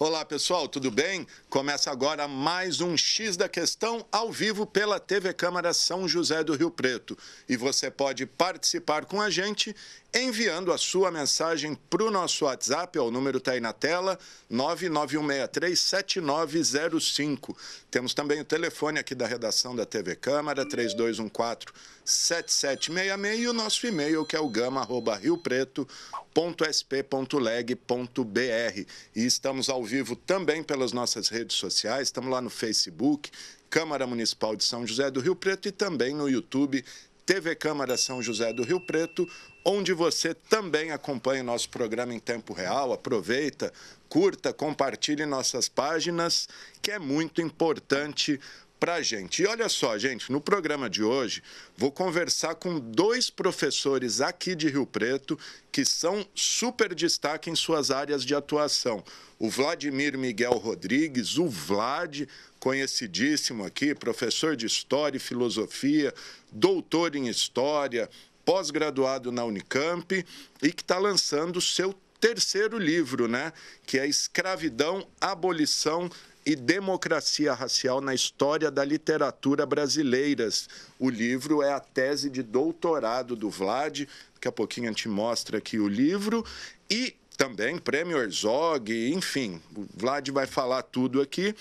Olá, pessoal, tudo bem? Começa agora mais um X da Questão ao vivo pela TV Câmara São José do Rio Preto. E você pode participar com a gente enviando a sua mensagem para o nosso WhatsApp, o número está aí na tela, 991637905. Temos também o telefone aqui da redação da TV Câmara, 3214-7766, e o nosso e-mail, que é o gama@riopreto.sp.leg.br. E estamos ao vivo também pelas nossas redes sociais, estamos lá no Facebook, Câmara Municipal de São José do Rio Preto, e também no YouTube, TV Câmara São José do Rio Preto, onde você também acompanha o nosso programa em tempo real. Aproveita, curta, compartilhe nossas páginas, que é muito importante para a gente. E olha só, gente, no programa de hoje, vou conversar com dois professores aqui de Rio Preto que são super destaque em suas áreas de atuação. O Vladimir Miguel Rodrigues, o Vlad, conhecidíssimo aqui, professor de História e Filosofia, doutor em História, pós-graduado na Unicamp, e que está lançando o seu terceiro livro, né? Que é Escravidão, Abolição e Democracia Racial na História da Literatura Brasileiras. O livro é a tese de doutorado do Vlad. Daqui a pouquinho a gente mostra aqui o livro. E também Prêmio Herzog, enfim, o Vlad vai falar tudo aqui.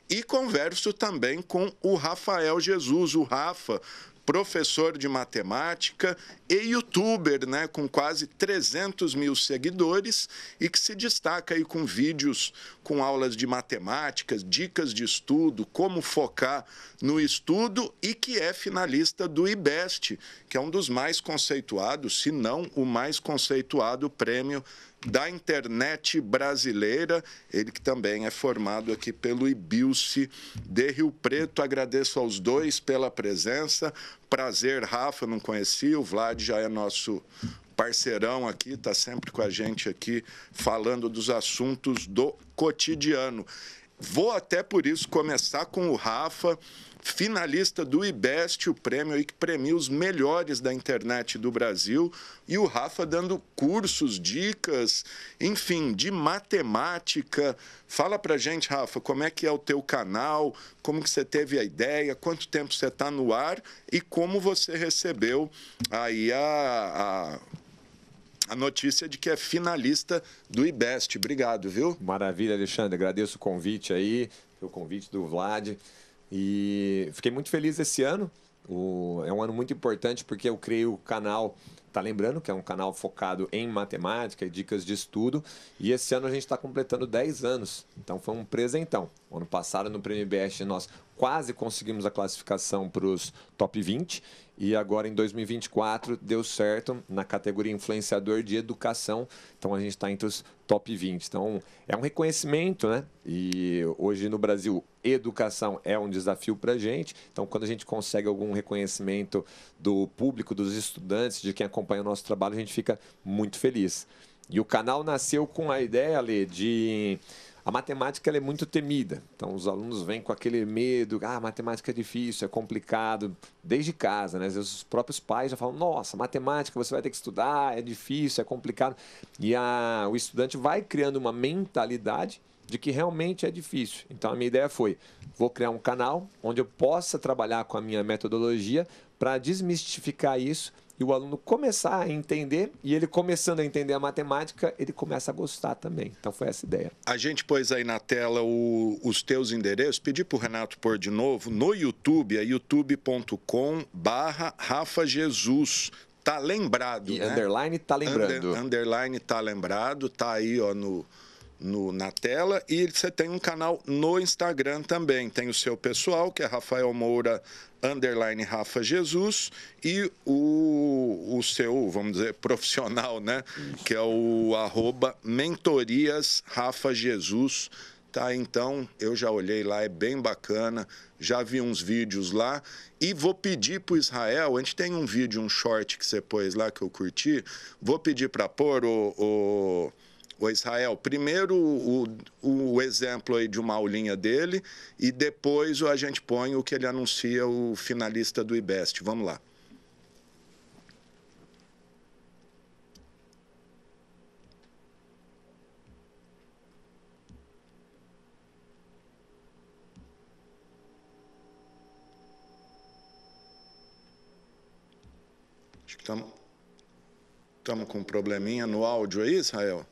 E converso também com o Rafael Jesus, o Rafa, professor de matemática e youtuber, né, com quase 300 mil seguidores, e que se destaca aí com vídeos com aulas de matemática, dicas de estudo, como focar no estudo, e que é finalista do IBEST, que é um dos mais conceituados, se não o mais conceituado prêmio da internet brasileira. Ele que também é formado aqui pelo IBILSE de Rio Preto. Agradeço aos dois pela presença. Prazer, Rafa, não conhecia. O Vlad já é nosso parceirão aqui, está sempre com a gente aqui, falando dos assuntos do cotidiano. Vou até por isso começar com o Rafa, finalista do IBEST, o prêmio aí que premia os melhores da internet do Brasil, e o Rafa dando cursos, dicas, enfim, de matemática. Fala pra gente, Rafa, como é que é o teu canal, como que você teve a ideia, quanto tempo você está no ar e como você recebeu aí a notícia de que é finalista do IBEST. Obrigado, viu? Maravilha, Alexandre. Agradeço o convite aí, o convite do Vlad. E fiquei muito feliz esse ano. É um ano muito importante porque eu criei o canal, tá lembrando, que é um canal focado em matemática e dicas de estudo. E esse ano a gente está completando 10 anos. Então foi um presentão. O ano passado, no Prêmio IBEST, nós quase conseguimos a classificação para os top 20. E agora, em 2024, deu certo na categoria influenciador de educação. Então, a gente está entre os top 20. Então, é um reconhecimento, né? E hoje no Brasil, educação é um desafio para a gente. Então, quando a gente consegue algum reconhecimento do público, dos estudantes, de quem acompanha o nosso trabalho, a gente fica muito feliz. E o canal nasceu com a ideia, Lê, de... A matemática ela é muito temida, então os alunos vêm com aquele medo, matemática é difícil, é complicado, desde casa, né? Às vezes os próprios pais já falam, nossa, matemática você vai ter que estudar, é difícil, é complicado. E o estudante vai criando uma mentalidade de que realmente é difícil. Então a minha ideia foi, vou criar um canal onde eu possa trabalhar com a minha metodologia para desmistificar isso e o aluno começar a entender, e ele começando a entender a matemática, ele começa a gostar também. Então foi essa a ideia. A gente pôs aí na tela os teus endereços, pedi para o Renato pôr de novo, no YouTube, é youtube.com/Rafa Jesus. Tá lembrado, e né? Underline tá lembrando. Underline tá lembrado, tá aí, ó, na tela. E você tem um canal no Instagram também. Tem o seu pessoal, que é Rafael Moura _ Rafa Jesus, e o seu, vamos dizer, profissional, né? Que é o @mentorias Rafa Jesus. Tá, então, eu já olhei lá, é bem bacana, já vi uns vídeos lá, e vou pedir para o Israel, a gente tem um vídeo, um short que você pôs lá, que eu curti, vou pedir para pôr o Israel, primeiro o exemplo aí de uma aulinha dele, e depois a gente põe o que ele anuncia, o finalista do IBEST. Vamos lá. Acho que estamos com um probleminha no áudio aí, Israel?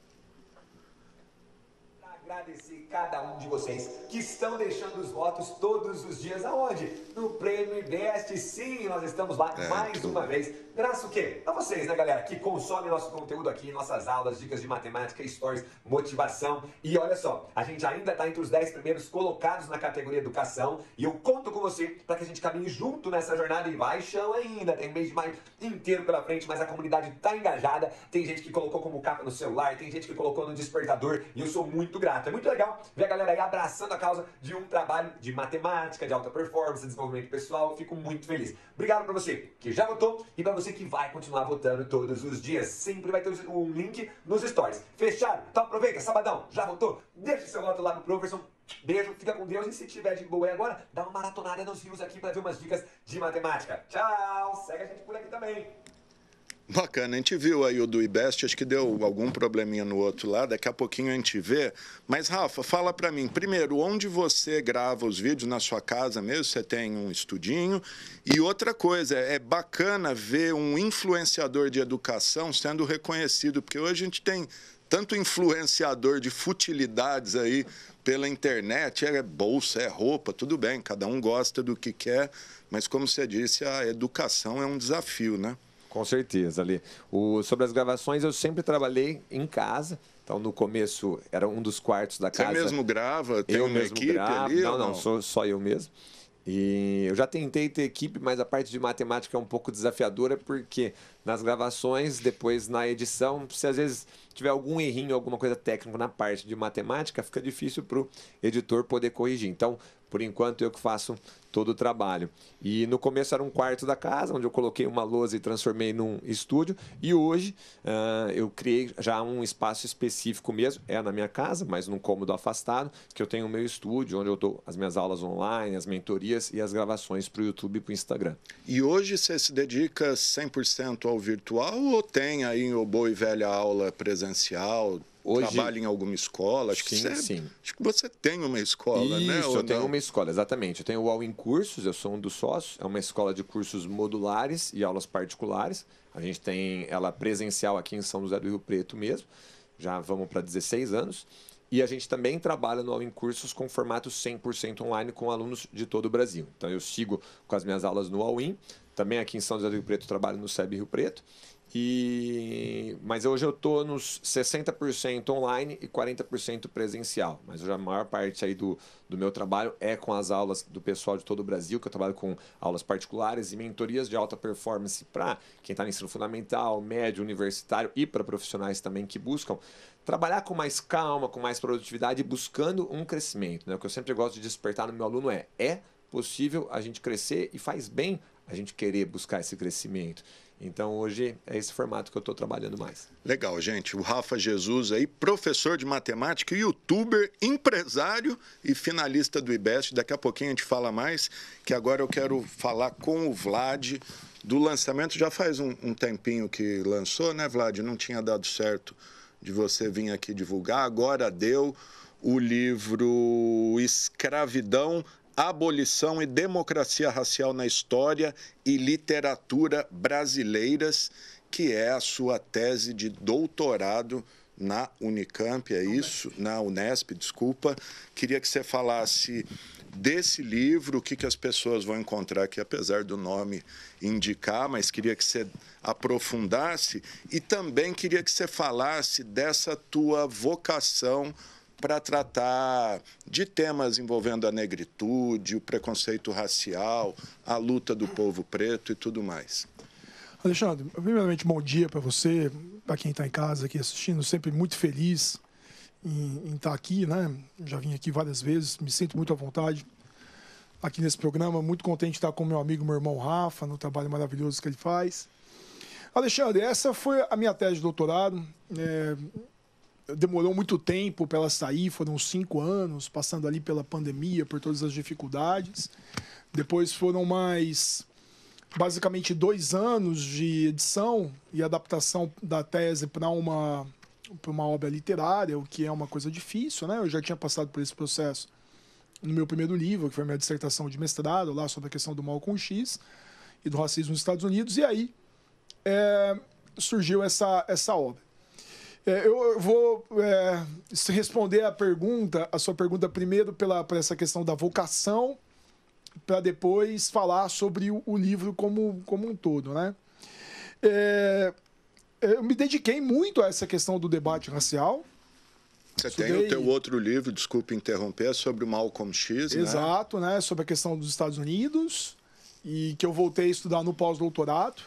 Agradecer cada um de vocês que estão deixando os votos todos os dias. Aonde? No Prêmio Invest. Sim, nós estamos lá mais uma vez. Graças o quê? A vocês, né, galera, que consomem nosso conteúdo aqui, nossas aulas, dicas de matemática, stories, motivação. E olha só, a gente ainda está entre os 10 primeiros colocados na categoria educação. E eu conto com você para que a gente caminhe junto nessa jornada. E vai chão ainda, tem mês de maio inteiro pela frente, mas a comunidade está engajada. Tem gente que colocou como capa no celular, tem gente que colocou no despertador. E eu sou muito grato. É muito legal ver a galera aí abraçando a causa de um trabalho de matemática, de alta performance, desenvolvimento pessoal. Eu fico muito feliz. Obrigado para você que já votou e para você que vai continuar votando todos os dias. Sempre vai ter um link nos stories. Fechado? Então aproveita, sabadão, já votou? Deixa seu voto lá no Proverson. Beijo, fica com Deus e se tiver de boa agora, dá uma maratonada nos rios aqui para ver umas dicas de matemática. Tchau! Segue a gente por aqui também. Bacana, a gente viu aí o do IBEST, acho que deu algum probleminha no outro lá, daqui a pouquinho a gente vê. Mas, Rafa, fala para mim, primeiro, onde você grava os vídeos, na sua casa mesmo? Você tem um estudinho? E outra coisa, é bacana ver um influenciador de educação sendo reconhecido, porque hoje a gente tem tanto influenciador de futilidades aí pela internet, é bolsa, é roupa, tudo bem, cada um gosta do que quer, mas como você disse, a educação é um desafio, né? Com certeza, Ali. Sobre as gravações, eu sempre trabalhei em casa. Então, no começo, era um dos quartos da casa. Você mesmo grava? Tem uma equipe ali? Não, sou só eu mesmo. E eu já tentei ter equipe, mas a parte de matemática é um pouco desafiadora, porque nas gravações, depois na edição, se às vezes tiver algum errinho, alguma coisa técnica na parte de matemática, fica difícil para o editor poder corrigir. Então, por enquanto, eu que faço todo o trabalho. E no começo era um quarto da casa, onde eu coloquei uma lousa e transformei num estúdio. E hoje eu criei já um espaço específico mesmo, é na minha casa, mas num cômodo afastado, que eu tenho o meu estúdio, onde eu dou as minhas aulas online, as mentorias e as gravações para o YouTube e para o Instagram. E hoje você se dedica 100% ao virtual ou tem aí o boa e velha aula presencial? Hoje, trabalha em alguma escola? Acho que você tem uma escola, né? Isso, eu tenho uma escola, exatamente. Eu tenho o All-in Cursos, eu sou um dos sócios. É uma escola de cursos modulares e aulas particulares. A gente tem ela presencial aqui em São José do Rio Preto mesmo. Já vamos para 16 anos. E a gente também trabalha no All-in Cursos com formato 100% online com alunos de todo o Brasil. Então, eu sigo com as minhas aulas no All-in. Também aqui em São José do Rio Preto, trabalho no SEB Rio Preto. Mas hoje eu estou nos 60% online e 40% presencial. Mas hoje a maior parte aí do meu trabalho é com as aulas do pessoal de todo o Brasil, que eu trabalho com aulas particulares e mentorias de alta performance para quem está no ensino fundamental, médio, universitário e para profissionais também que buscam trabalhar com mais calma, com mais produtividade e buscando um crescimento. Né? O que eu sempre gosto de despertar no meu aluno é possível a gente crescer e faz bem a gente querer buscar esse crescimento. Então, hoje é esse formato que eu estou trabalhando mais. Legal, gente. O Rafa Jesus aí, professor de matemática, youtuber, empresário e finalista do IBEST. Daqui a pouquinho a gente fala mais, que agora eu quero falar com o Vlad do lançamento. Já faz um tempinho que lançou, né, Vlad? Não tinha dado certo de você vir aqui divulgar. Agora deu o livro Escravidão, Abolição e Democracia Racial na História e Literatura Brasileiras, que é a sua tese de doutorado na Unicamp, é isso? Na Unesp, desculpa. Queria que você falasse desse livro, o que as pessoas vão encontrar aqui, apesar do nome indicar, mas queria que você aprofundasse e também queria que você falasse dessa tua vocação para tratar de temas envolvendo a negritude, o preconceito racial, a luta do povo preto e tudo mais. Alexandre, primeiramente, bom dia para você, para quem está em casa aqui assistindo, sempre muito feliz em estar aqui, né? Já vim aqui várias vezes, me sinto muito à vontade aqui nesse programa, muito contente de estar com meu amigo, meu irmão Rafa, no trabalho maravilhoso que ele faz. Alexandre, essa foi a minha tese de doutorado, demorou muito tempo para ela sair, foram 5 anos, passando ali pela pandemia, por todas as dificuldades. Depois foram mais, basicamente, 2 anos de edição e adaptação da tese para uma obra literária, o que é uma coisa difícil, né? Eu já tinha passado por esse processo no meu primeiro livro, que foi a minha dissertação de mestrado, lá sobre a questão do Malcolm X e do racismo nos Estados Unidos. E aí, surgiu essa obra. Eu vou responder a sua pergunta primeiro por essa questão da vocação, para depois falar sobre o livro como um todo, né? Eu me dediquei muito a essa questão do debate racial. Você tem o teu outro livro, desculpe interromper, sobre o Malcolm X, né? Exato, né? Sobre a questão dos Estados Unidos, e que eu voltei a estudar no pós-doutorado,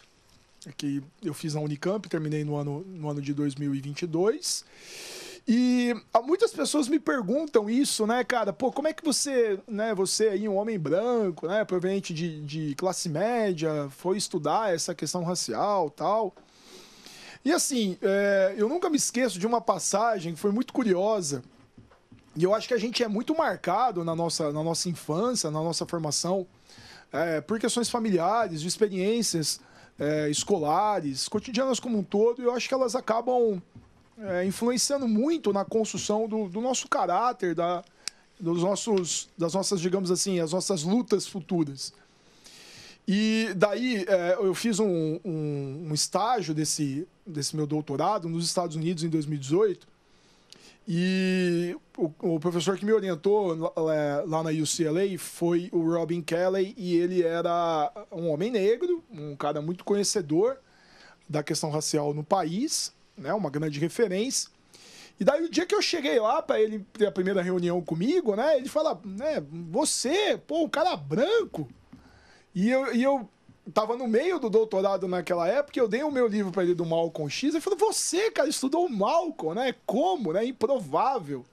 que eu fiz na Unicamp, terminei no ano de 2022. E muitas pessoas me perguntam isso, né, cara? Pô, como é que você aí, um homem branco, né, proveniente de classe média, foi estudar essa questão racial e tal? E assim, eu nunca me esqueço de uma passagem que foi muito curiosa, e eu acho que a gente é muito marcado na nossa infância, na nossa formação, por questões familiares, de experiências escolares, cotidianas como um todo, e eu acho que elas acabam influenciando muito na construção do nosso caráter, das nossas, digamos assim, as nossas lutas futuras. E daí eu fiz um estágio desse meu doutorado nos Estados Unidos em 2018, e o professor que me orientou lá na UCLA foi o Robin Kelley, e ele era um homem negro, um cara muito conhecedor da questão racial no país, né, uma grande referência. E daí o dia que eu cheguei lá para ele ter a primeira reunião comigo, né, ele fala, né, você, pô, um cara branco. E eu tava no meio do doutorado naquela época, eu dei o meu livro para ele do Malcolm X, ele falou, você, cara, estudou o Malcolm, né? Como, né? Improvável.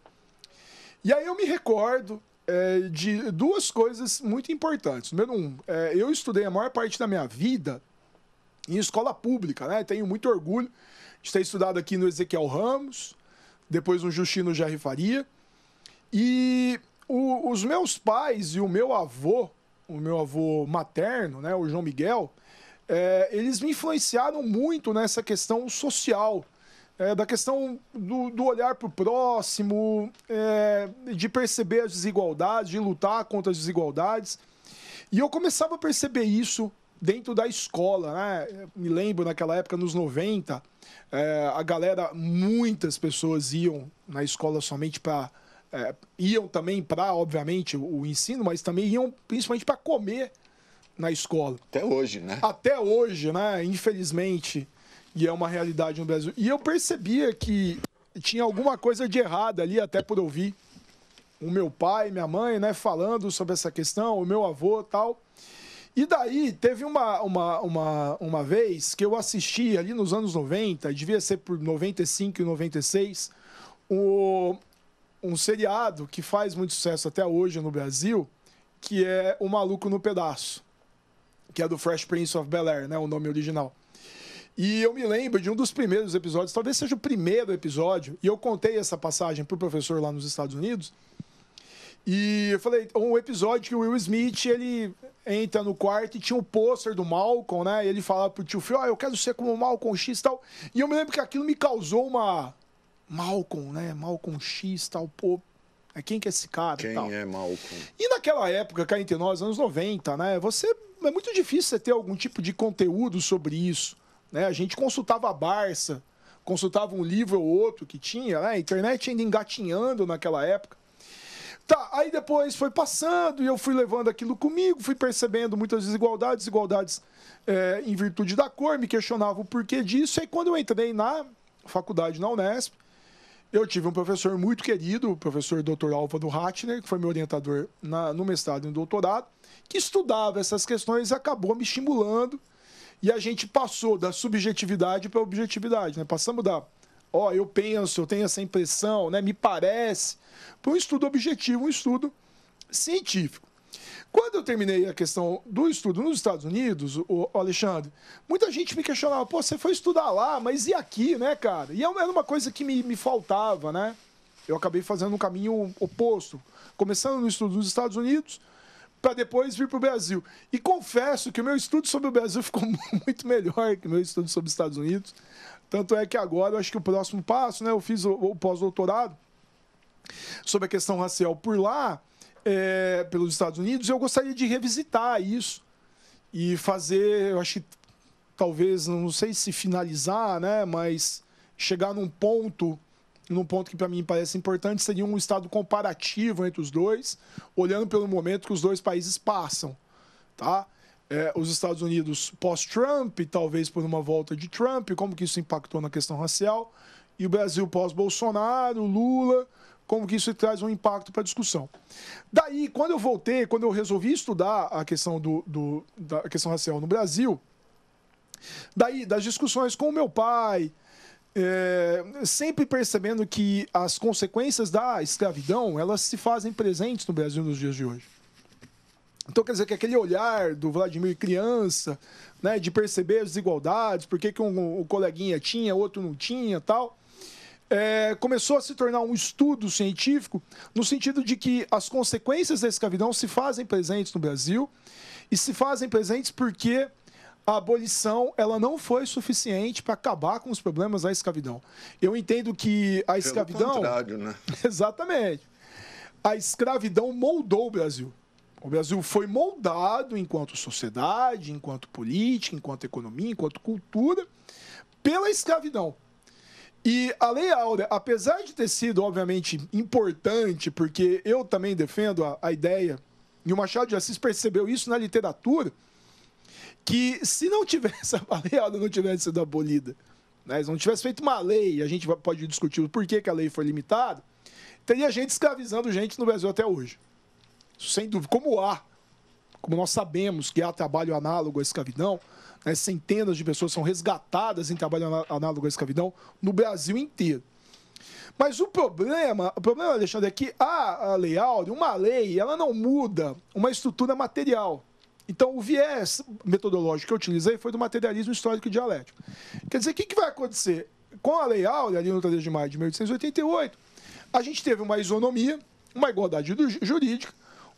E aí eu me recordo de duas coisas muito importantes. Número um, eu estudei a maior parte da minha vida em escola pública, né? Tenho muito orgulho de ter estudado aqui no Ezequiel Ramos, depois no Justino Gerri Faria. E os meus pais e o meu avô materno, né, o João Miguel, eles me influenciaram muito nessa questão social, da questão do olhar para o próximo, de perceber as desigualdades, de lutar contra as desigualdades. E eu começava a perceber isso dentro da escola, né? Me lembro naquela época, nos 90, a galera, muitas pessoas iam na escola somente para... iam também para, obviamente, o ensino, mas também iam principalmente para comer na escola. Até hoje, né? Até hoje, né? Infelizmente, e é uma realidade no Brasil. E eu percebia que tinha alguma coisa de errado ali, até por ouvir o meu pai, minha mãe, né, falando sobre essa questão, o meu avô e tal. E daí, teve uma vez que eu assisti ali nos anos 90, devia ser por 95 e 96, um seriado que faz muito sucesso até hoje no Brasil, que é O Maluco no Pedaço, que é do Fresh Prince of Bel-Air, né, o nome original. E eu me lembro de um dos primeiros episódios, talvez seja o primeiro episódio, e eu contei essa passagem para o professor lá nos Estados Unidos, e eu falei, um episódio que o Will Smith, ele entra no quarto e tinha um pôster do Malcolm, né, e ele falava pro tio Phil, eu quero ser como o Malcolm X e tal, e eu me lembro que aquilo me causou uma... Malcolm, né? Malcolm X, tal, pô. Quem que é esse cara? Quem tal. é Malcolm? E naquela época, cá entre nós, anos 90, né? É muito difícil você ter algum tipo de conteúdo sobre isso, né? A gente consultava a Barça, consultava um livro ou outro que tinha, né? A internet ainda engatinhando naquela época. Tá, aí depois foi passando e eu fui levando aquilo comigo, fui percebendo muitas desigualdades em virtude da cor, me questionava o porquê disso. E aí quando eu entrei na faculdade, na Unesp, eu tive um professor muito querido, o professor Dr. Álvaro Ratner, que foi meu orientador no mestrado e no doutorado, que estudava essas questões e acabou me estimulando. E a gente passou da subjetividade para a objetividade, né? Passamos eu penso, eu tenho essa impressão, né? Me parece, para um estudo objetivo, um estudo científico. Quando eu terminei a questão do estudo nos Estados Unidos, o Alexandre, muita gente me questionava, pô, você foi estudar lá, mas e aqui, né, cara? E era uma coisa que me faltava, né? Eu acabei fazendo um caminho oposto, começando no estudo nos Estados Unidos, para depois vir para o Brasil. E confesso que o meu estudo sobre o Brasil ficou muito melhor que o meu estudo sobre os Estados Unidos. Tanto é que agora, eu acho que o próximo passo, né, eu fiz o pós-doutorado sobre a questão racial por lá, pelos Estados Unidos, eu gostaria de revisitar isso e fazer, eu acho que talvez, não sei se finalizar, né, mas chegar num ponto que para mim parece importante, seria um estado comparativo entre os dois, olhando pelo momento que os dois países passam, tá? Os Estados Unidos pós-Trump, talvez por uma volta de Trump, como que isso impactou na questão racial, e o Brasil pós-Bolsonaro, Lula, como que isso traz um impacto para a discussão. Daí, quando eu resolvi estudar a questão da questão racial no Brasil, daí, das discussões com o meu pai, sempre percebendo que as consequências da escravidão, elas se fazem presentes no Brasil nos dias de hoje. Então, quer dizer que aquele olhar do Vladimir criança, né, de perceber as desigualdades, por que um coleguinha tinha, outro não tinha, tal, começou a se tornar um estudo científico no sentido de que as consequências da escravidão se fazem presentes no Brasil e se fazem presentes porque a abolição ela não foi suficiente para acabar com os problemas da escravidão. Eu entendo que a escravidão... Pelo contrário, né? Exatamente. A escravidão moldou o Brasil. O Brasil foi moldado enquanto sociedade, enquanto política, enquanto economia, enquanto cultura, pela escravidão. E a Lei Áurea, apesar de ter sido, obviamente, importante, porque eu também defendo a ideia, e o Machado de Assis percebeu isso na literatura, que se não tivesse a Lei Áurea não tivesse sido abolida, né, se não tivesse feito uma lei, a gente pode discutir o porquê que a lei foi limitada, teria gente escravizando gente no Brasil até hoje. Sem dúvida, como nós sabemos que há trabalho análogo à escravidão, né, centenas de pessoas são resgatadas em trabalho análogo à escravidão no Brasil inteiro. Mas o problema, Alexandre, é que a Lei Áurea, uma lei, ela não muda uma estrutura material. Então, o viés metodológico que eu utilizei foi do materialismo histórico e dialético. Quer dizer, o que vai acontecer? Com a Lei Áurea, ali no 3 de maio de 1888, a gente teve uma isonomia, uma igualdade jurídica,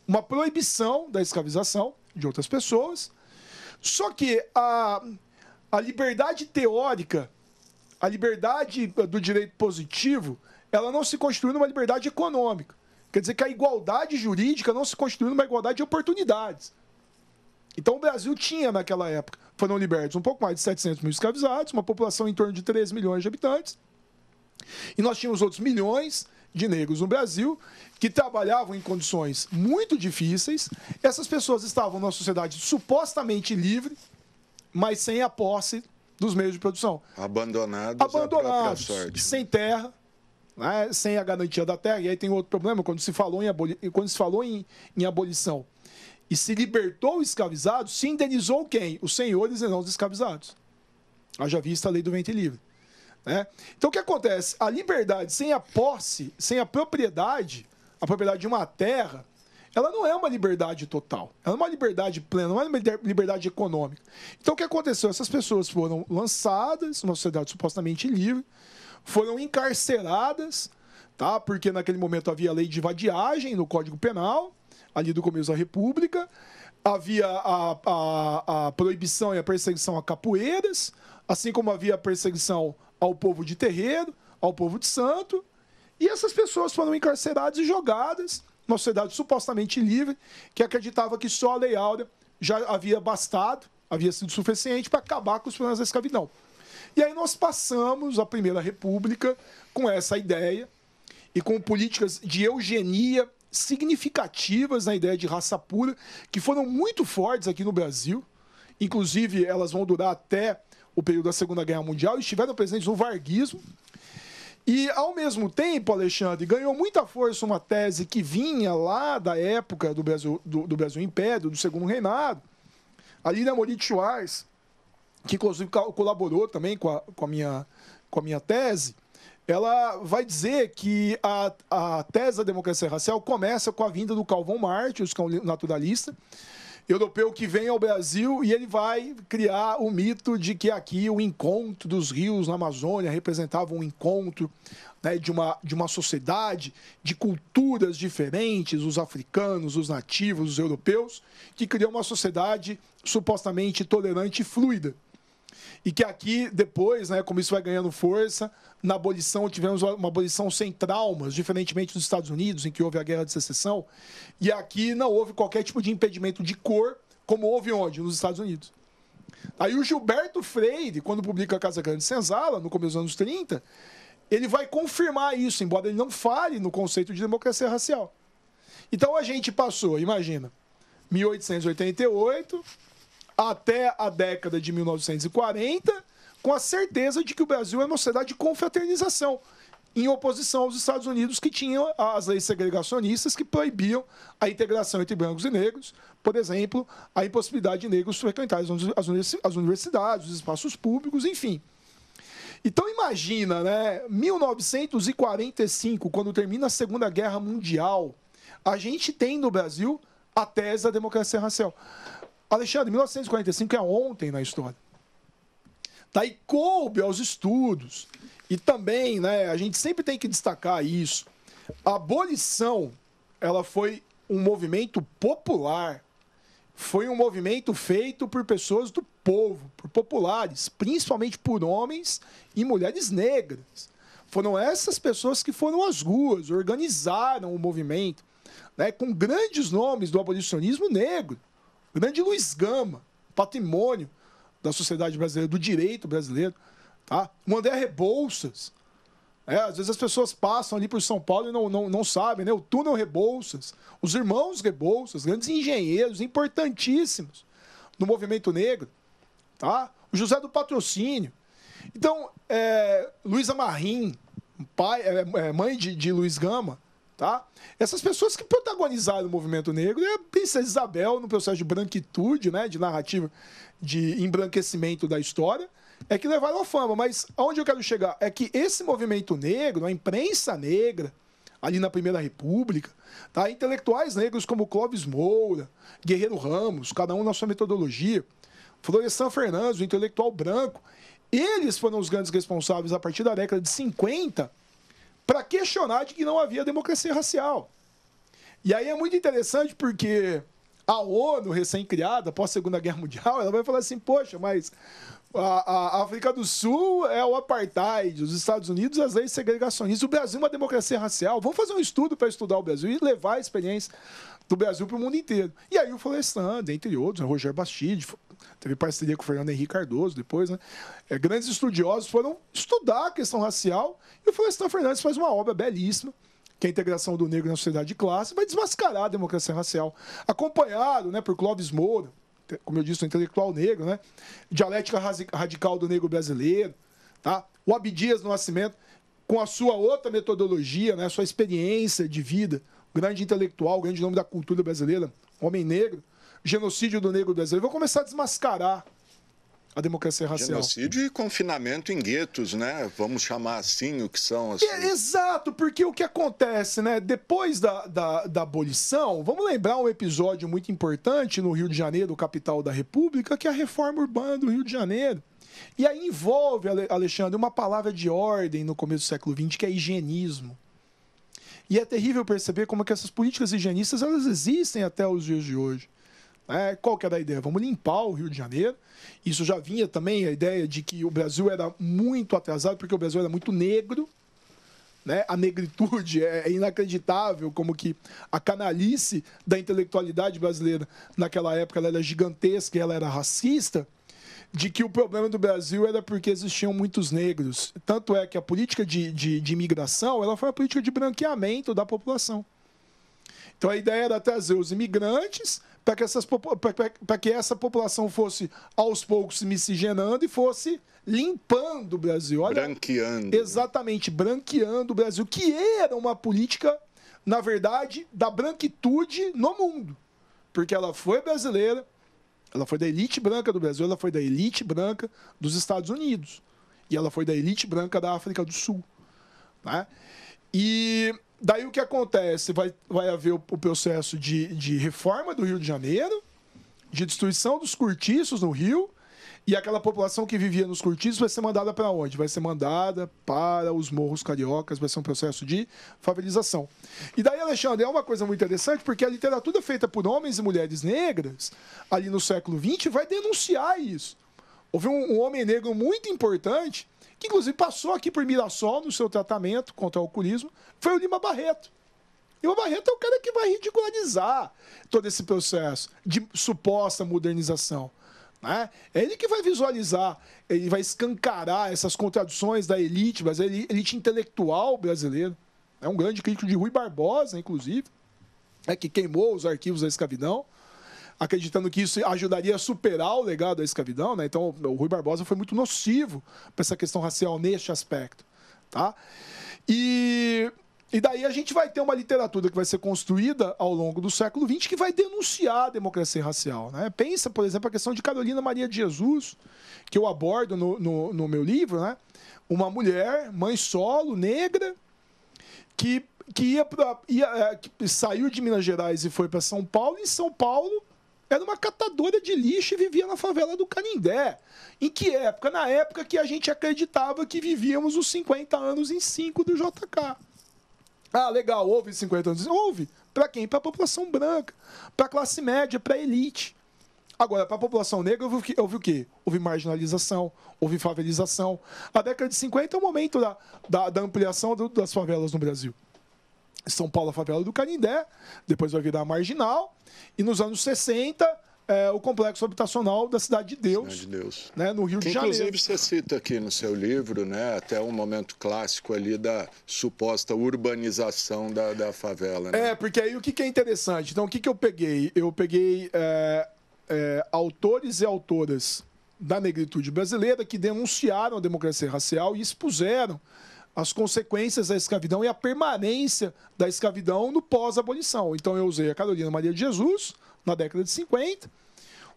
uma proibição da escravização de outras pessoas, só que a liberdade teórica, a liberdade do direito positivo, ela não se constitui numa liberdade econômica. Quer dizer que a igualdade jurídica não se constitui numa igualdade de oportunidades. Então o Brasil tinha, naquela época, foram libertos um pouco mais de 700 mil escravizados, uma população em torno de 3 milhões de habitantes, e nós tínhamos outros milhões de negros no Brasil que trabalhavam em condições muito difíceis. Essas pessoas estavam numa sociedade supostamente livre, mas sem a posse dos meios de produção. Abandonados à própria sorte. Sem terra, né, sem a garantia da terra. E aí tem outro problema, quando se falou em abolição e se libertou o escravizado, se indenizou quem? Os senhores e não os escravizados. Haja vista a lei do ventre livre. Né? Então, o que acontece? A liberdade sem a posse, sem a propriedade de uma terra, ela não é uma liberdade total. Ela é uma liberdade plena, não é uma liberdade econômica. Então, o que aconteceu? Essas pessoas foram lançadas numa sociedade supostamente livre, foram encarceradas, tá? Porque naquele momento havia a lei de vadiagem no Código Penal, ali do começo da República, havia a proibição e a perseguição a capoeiras, assim como havia a perseguição ao povo de terreiro, ao povo de santo, e essas pessoas foram encarceradas e jogadas numa sociedade supostamente livre, que acreditava que só a Lei Áurea já havia bastado, havia sido suficiente para acabar com os problemas da escravidão. E aí nós passamos a Primeira República com essa ideia e com políticas de eugenia significativas na ideia de raça pura, que foram muito fortes aqui no Brasil. Inclusive, elas vão durar até o período da Segunda Guerra Mundial, e estiveram presentes no varguismo. E, ao mesmo tempo, Alexandre, ganhou muita força uma tese que vinha lá da época do Brasil Império, do Segundo Reinado, a Lília Moritz Schwarz, que inclusive colaborou também com a minha tese. Ela vai dizer que a tese da democracia racial começa com a vinda do Calvin Martius, que é um naturalista europeu que vem ao Brasil, e ele vai criar o mito de que aqui o encontro dos rios na Amazônia representava um encontro, né, de uma sociedade de culturas diferentes, os africanos, os nativos, os europeus, que criou uma sociedade supostamente tolerante e fluida. E que aqui, depois, né, como isso vai ganhando força, na abolição tivemos uma abolição sem traumas, diferentemente dos Estados Unidos, em que houve a Guerra de Secessão, e aqui não houve qualquer tipo de impedimento de cor, como houve onde? Nos Estados Unidos. Aí o Gilberto Freire, quando publica a Casa Grande Senzala, no começo dos anos 30, ele vai confirmar isso, embora ele não fale no conceito de democracia racial. Então a gente passou, imagina, 1888 até a década de 1940, com a certeza de que o Brasil é uma sociedade de confraternização, em oposição aos Estados Unidos, que tinham as leis segregacionistas que proibiam a integração entre brancos e negros, por exemplo, a impossibilidade de negros frequentarem as universidades, os espaços públicos, enfim. Então imagina, né, 1945, quando termina a Segunda Guerra Mundial, a gente tem no Brasil a tese da democracia racial. Alexandre, 1945 é ontem na história. Daí coube aos estudos, e também, né, a gente sempre tem que destacar isso, a abolição, ela foi um movimento popular, foi um movimento feito por pessoas do povo, por populares, principalmente por homens e mulheres negras. Foram essas pessoas que foram às ruas, organizaram o movimento, né, com grandes nomes do abolicionismo negro. O grande Luiz Gama, patrimônio da sociedade brasileira, do direito brasileiro. Tá? O André Rebouças. Às vezes as pessoas passam ali por São Paulo e não sabem, né? O túnel Rebouças, os irmãos Rebouças, grandes engenheiros importantíssimos no movimento negro. Tá? O José do Patrocínio. Então, Luísa Marim, mãe de Luiz Gama. Tá? Essas pessoas que protagonizaram o movimento negro e a Princesa Isabel no processo de branquitude, né, de narrativa de embranquecimento da história, é que levaram à fama. Mas aonde eu quero chegar é que esse movimento negro, a imprensa negra, ali na Primeira República, tá? Intelectuais negros como Clóvis Moura, Guerreiro Ramos, cada um na sua metodologia, Florestan Fernandes, o intelectual branco, eles foram os grandes responsáveis a partir da década de 50 para questionar de que não havia democracia racial. E aí é muito interessante porque a ONU, recém-criada, após a Segunda Guerra Mundial, ela vai falar assim, poxa, mas a África do Sul é o apartheid, os Estados Unidos as leis segregacionistas, o Brasil é uma democracia racial, vamos fazer um estudo para estudar o Brasil e levar a experiência do Brasil para o mundo inteiro. E aí o Florestan, entre outros, o Roger Bastide, teve parceria com o Fernando Henrique Cardoso depois, né? Grandes estudiosos foram estudar a questão racial e o Florestan Fernandes faz uma obra belíssima, que é a integração do negro na sociedade de classe, vai desmascarar a democracia racial. Acompanhado, né, por Clóvis Moura, como eu disse, o intelectual negro, né? Dialética radical do negro brasileiro, tá? O Abdias do Nascimento, com a sua outra metodologia, né, a sua experiência de vida, grande intelectual, grande nome da cultura brasileira, homem negro, genocídio do negro brasileiro. Vou começar a desmascarar a democracia racial. Genocídio e confinamento em guetos, né? Vamos chamar assim o que são as... Exato, porque o que acontece, né? Depois da abolição, vamos lembrar um episódio muito importante no Rio de Janeiro, capital da República, que é a reforma urbana do Rio de Janeiro. E aí envolve, Alexandre, uma palavra de ordem no começo do século XX, que é higienismo. E é terrível perceber como que essas políticas higienistas elas existem até os dias de hoje. Qual que era a ideia? Vamos limpar o Rio de Janeiro. Isso já vinha também a ideia de que o Brasil era muito atrasado, porque o Brasil era muito negro. Né? A negritude é inacreditável, como que a canalice da intelectualidade brasileira naquela época ela era gigantesca e ela era racista, de que o problema do Brasil era porque existiam muitos negros. Tanto é que a política de imigração ela foi uma política de branqueamento da população. Então a ideia era trazer os imigrantes para que essa população fosse aos poucos se miscigenando e fosse limpando o Brasil. Olha, branqueando. Exatamente, branqueando o Brasil, que era uma política, na verdade, da branquitude no mundo. Porque ela foi brasileira, ela foi da elite branca do Brasil, ela foi da elite branca dos Estados Unidos. E ela foi da elite branca da África do Sul. Né? E daí o que acontece? Vai haver o processo de reforma do Rio de Janeiro, de destruição dos cortiços no Rio, e aquela população que vivia nos cortiços vai ser mandada para onde? Vai ser mandada para os morros cariocas, vai ser um processo de favelização. E daí, Alexandre, é uma coisa muito interessante, porque a literatura feita por homens e mulheres negras, ali no século XX, vai denunciar isso. Houve um homem negro muito importante, que inclusive passou aqui por Mirassol no seu tratamento contra o alcoolismo, foi o Lima Barreto. Lima Barreto é o cara que vai ridicularizar todo esse processo de suposta modernização. né? É ele que vai visualizar, ele vai escancarar essas contradições da elite, mas a elite intelectual brasileira. É um grande crítico de Rui Barbosa, inclusive, que queimou os arquivos da escravidão, acreditando que isso ajudaria a superar o legado da escravidão, né? Então, o Rui Barbosa foi muito nocivo para essa questão racial neste aspecto, tá? E daí a gente vai ter uma literatura que vai ser construída ao longo do século XX que vai denunciar a democracia racial, né? Pensa, por exemplo, a questão de Carolina Maria de Jesus, que eu abordo no meu livro, né? Uma mulher, mãe solo, negra, que saiu de Minas Gerais e foi para São Paulo. Em São Paulo, era uma catadora de lixo e vivia na favela do Canindé. Em que época? Na época que a gente acreditava que vivíamos os 50 anos em 5 do JK. Ah, legal, houve 50 anos. Houve. Para quem? Para a população branca, para a classe média, para a elite. Agora, para a população negra, houve o quê? Houve marginalização, houve favelização. A década de 50 é o momento da ampliação das favelas no Brasil. São Paulo, a favela do Canindé, depois vai virar a Marginal, e nos anos 60, o complexo habitacional da Cidade de Deus, Cidade de Deus. Né, no Rio de Janeiro. Inclusive, você cita aqui no seu livro, né, até um momento clássico ali da suposta urbanização da favela. Né? Porque aí o que é interessante? Então, o que eu peguei? Eu peguei autores e autoras da negritude brasileira que denunciaram a democracia racial e expuseram as consequências da escravidão e a permanência da escravidão no pós-abolição. Então eu usei a Carolina Maria de Jesus, na década de 50,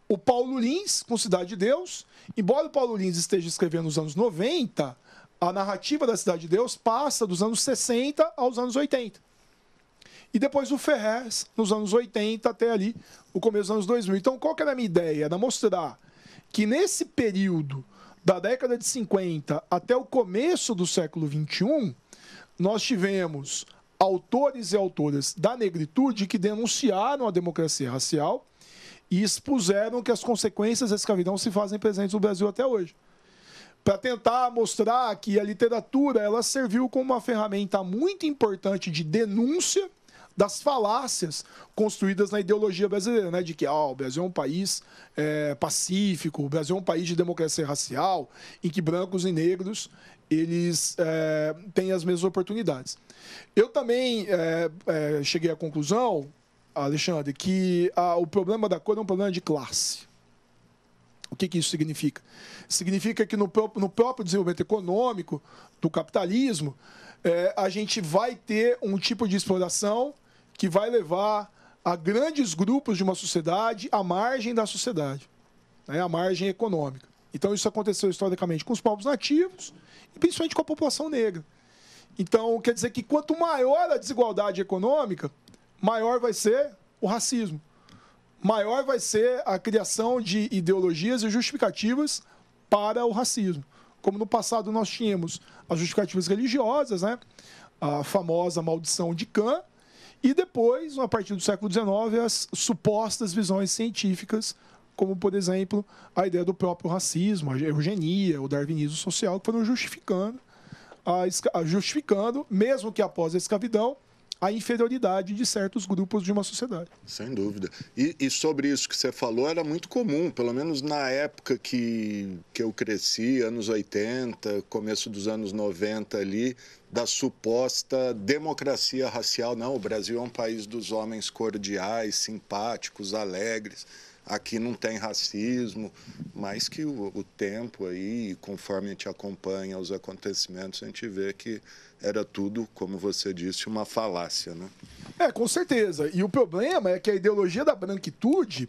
o Paulo Lins, com Cidade de Deus. Embora o Paulo Lins esteja escrevendo nos anos 90, a narrativa da Cidade de Deus passa dos anos 60 aos anos 80. E depois o Ferrez, nos anos 80 até ali, o começo dos anos 2000. Então, qual que era a minha ideia? Era mostrar que nesse período da década de 50 até o começo do século XXI, nós tivemos autores e autoras da negritude que denunciaram a democracia racial e expuseram que as consequências da escravidão se fazem presentes no Brasil até hoje. Para tentar mostrar que a literatura ela serviu como uma ferramenta muito importante de denúncia das falácias construídas na ideologia brasileira, né? De que o Brasil é um país pacífico, o Brasil é um país de democracia racial, em que brancos e negros eles têm as mesmas oportunidades. Eu também cheguei à conclusão, Alexandre, que o problema da cor é um problema de classe. O que isso significa? Significa que no próprio desenvolvimento econômico do capitalismo, a gente vai ter um tipo de exploração que vai levar a grandes grupos de uma sociedade à margem da sociedade, né, à margem econômica. Então, isso aconteceu historicamente com os povos nativos e principalmente com a população negra. Então, quer dizer que quanto maior a desigualdade econômica, maior vai ser o racismo. Maior vai ser a criação de ideologias e justificativas para o racismo. Como no passado nós tínhamos as justificativas religiosas, né, a famosa maldição de Cã, e depois, a partir do século XIX, as supostas visões científicas, como, por exemplo, a ideia do próprio racismo, a eugenia, o darwinismo social, que foram justificando, mesmo que após a escravidão, a inferioridade de certos grupos de uma sociedade. Sem dúvida. E sobre isso que você falou, era muito comum, pelo menos na época que eu cresci, anos 80, começo dos anos 90 ali, da suposta democracia racial. Não, o Brasil é um país dos homens cordiais, simpáticos, alegres. Aqui não tem racismo, mas que o tempo aí, conforme a gente acompanha os acontecimentos, a gente vê que era tudo, como você disse, uma falácia, né? Com certeza. E o problema é que a ideologia da branquitude,